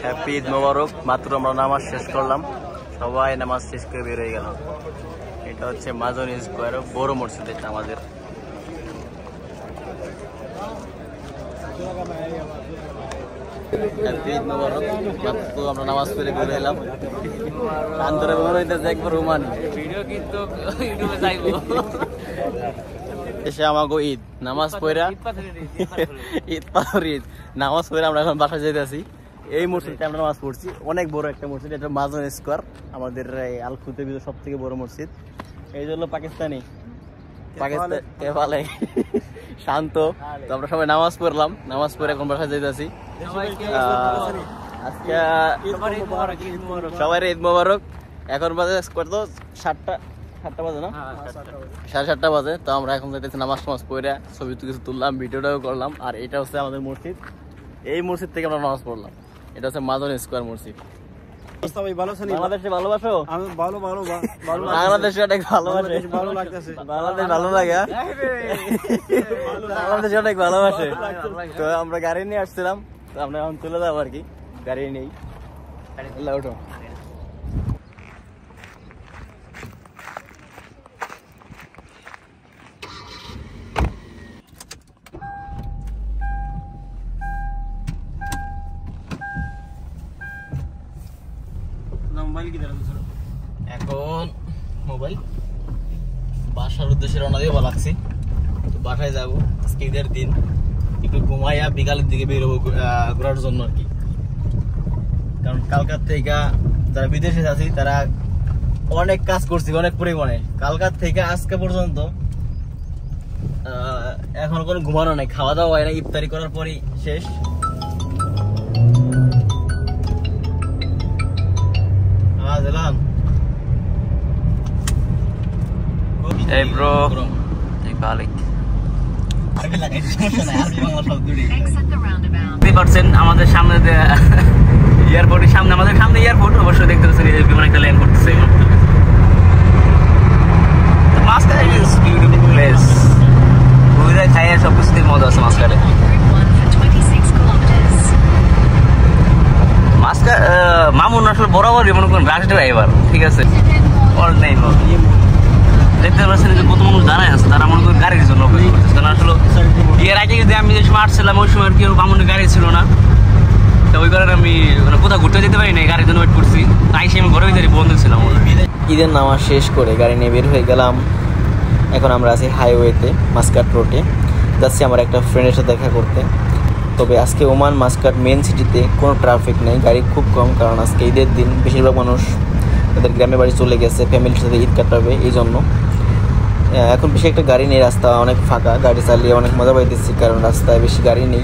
Happy Eid মোবারক। মাত্র আমরা নামাজ শেষ করলাম, সবাই নামাজ শেষ করে বের হয়ে গেলাম। এটা হচ্ছে মাজনী স্কোয়ার, বড় মসজিদ এটা আমাদের। হ্যাপি ঈদ মোবারক। মাত্র আমরা নামাজ পড়ে বের হইলাম। আন্তরে মনে হইতেছে একবার রোমান ভিডিও কিন্তু ইউটিউবে যাইবো। এসে আমাকে ঈদ নামাজ পড়া, ঈদ পাথর ঈদ নামাজ পড়ে আমরা এখন বাসায় যেতেছি। এই মসজিদটা আমরা নামাজ পড়ছি, অনেক বড় একটা মসজিদ। এটা মাজনী স্কোয়ার, আমাদের আলখুতের ভিতরে সব থেকে বড় মসজিদ। এই জন্য পাকিস্তানি শান্ত। তো আমরা সবাই নামাজ পড়লাম, নামাজ পড়ে এখন বাসায় যেতেছি। আজকে সবাই ঈদ মোবারক। এখন বাজে কত? 7টা বাজে না? 7:30 বাজে। তো আমরা এখন যাইতেছি নামাজ পড়ে, ছবি তো কিছু তুললাম, ভিডিওটাও করলাম। আর এটা হচ্ছে আমাদের মসজিদ, এই মসজিদ থেকে আমরা নামাজ পড়লাম। এটা হচ্ছে মাজনী স্কোয়ার মসজিদ। বাংলাদেশে ভালোবাসো? বাংলাদেশে অনেক ভালোবাসে, বাংলাদেশ ভালো লাগে, বাংলাদেশ অনেক ভালোবাসে। তো আমরা গাড়ি নিয়ে আসছিলাম, তো আমরা এখন চলে যাবো আর কি, গাড়ি নেই। ওঠো। এখন মোবাইল বাসার উদ্দেশ্যে রওনা দিয়ে লাগছি। তো বাসায় যাবো, আজকে ঈদের দিন, একটু ঘুমাইয়া বিকালের দিকে বেরোবো ঘোরার জন্য আর কি। কারণ কালকার থেকে যারা বিদেশে আছি তারা অনেক কাজ করছি, অনেক পরিমাণে। কালকার থেকে আজকে পর্যন্ত এখন কোনো ঘুমানো নাই, খাওয়া দাওয়া হয় না, ইফতারি করার পরই শেষ। Hey bro, আমাদের সামনে এয়ারপোর্টের সামনে, আমাদের সামনে এয়ারপোর্ট অবশ্যই দেখতে পাচ্ছেন, বিমান একটা ল্যান্ড করতেছে। খাইয়ে সবকিছুতে মজা আছে মাসকাটে। মামুন আসলে বরাবরই মনে করেন রাশ ড্রাইভার, ঠিক আছে? দেখতে পাচ্ছেন যে কত মানুষ দাঁড়ায় আছে, তারা মনে করেন গাড়ির জন্য কারণ আসলে এর আগে যদি আমি যে সময় আসছিলাম ওই সময় আর কি মামুনের গাড়ি ছিল না। তো ওই কারণে আমি কোথাও ঘুরতে যেতে পারি না, গাড়ির জন্য ওয়েট করছি। তাই সে আমি ঘরে ভিতরে বন্ধ ছিলাম। ঈদের নামাজ শেষ করে গাড়ি নিয়ে বের হয়ে গেলাম। এখন আমরা আছি হাইওয়েতে, মাস্কাট রোডে যাচ্ছি আমার একটা ফ্রেন্ডের সাথে দেখা করতে। তবে আজকে ওমান মাস্কাট মেন সিটিতে কোনো ট্রাফিক নেই, গাড়ি খুব কম, কারণ আজকে ঈদের দিন বেশিরভাগ মানুষ তাদের গ্রামের বাড়ি চলে গেছে, ফ্যামিলির সাথে ঈদ কাটাবে, এই জন্য এখন বেশি একটা গাড়ি নেই, রাস্তা অনেক ফাঁকা, গাড়ি চালিয়ে অনেক মজা পাইতেছি কারণ রাস্তায় বেশি গাড়ি নেই।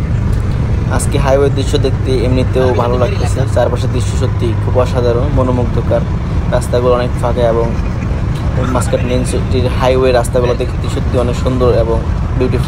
আজকে হাইওয়ের দৃশ্য দেখতে এমনিতেও ভালো লাগতেছে, চারপাশের দৃশ্য সত্যি খুব অসাধারণ, মনোমুগ্ধকর। রাস্তাগুলো অনেক ফাঁকা এবং মাস্কাট মেন সিটির হাইওয়ে রাস্তাগুলো দেখতে সত্যি অনেক সুন্দর এবং বিউটিফুল।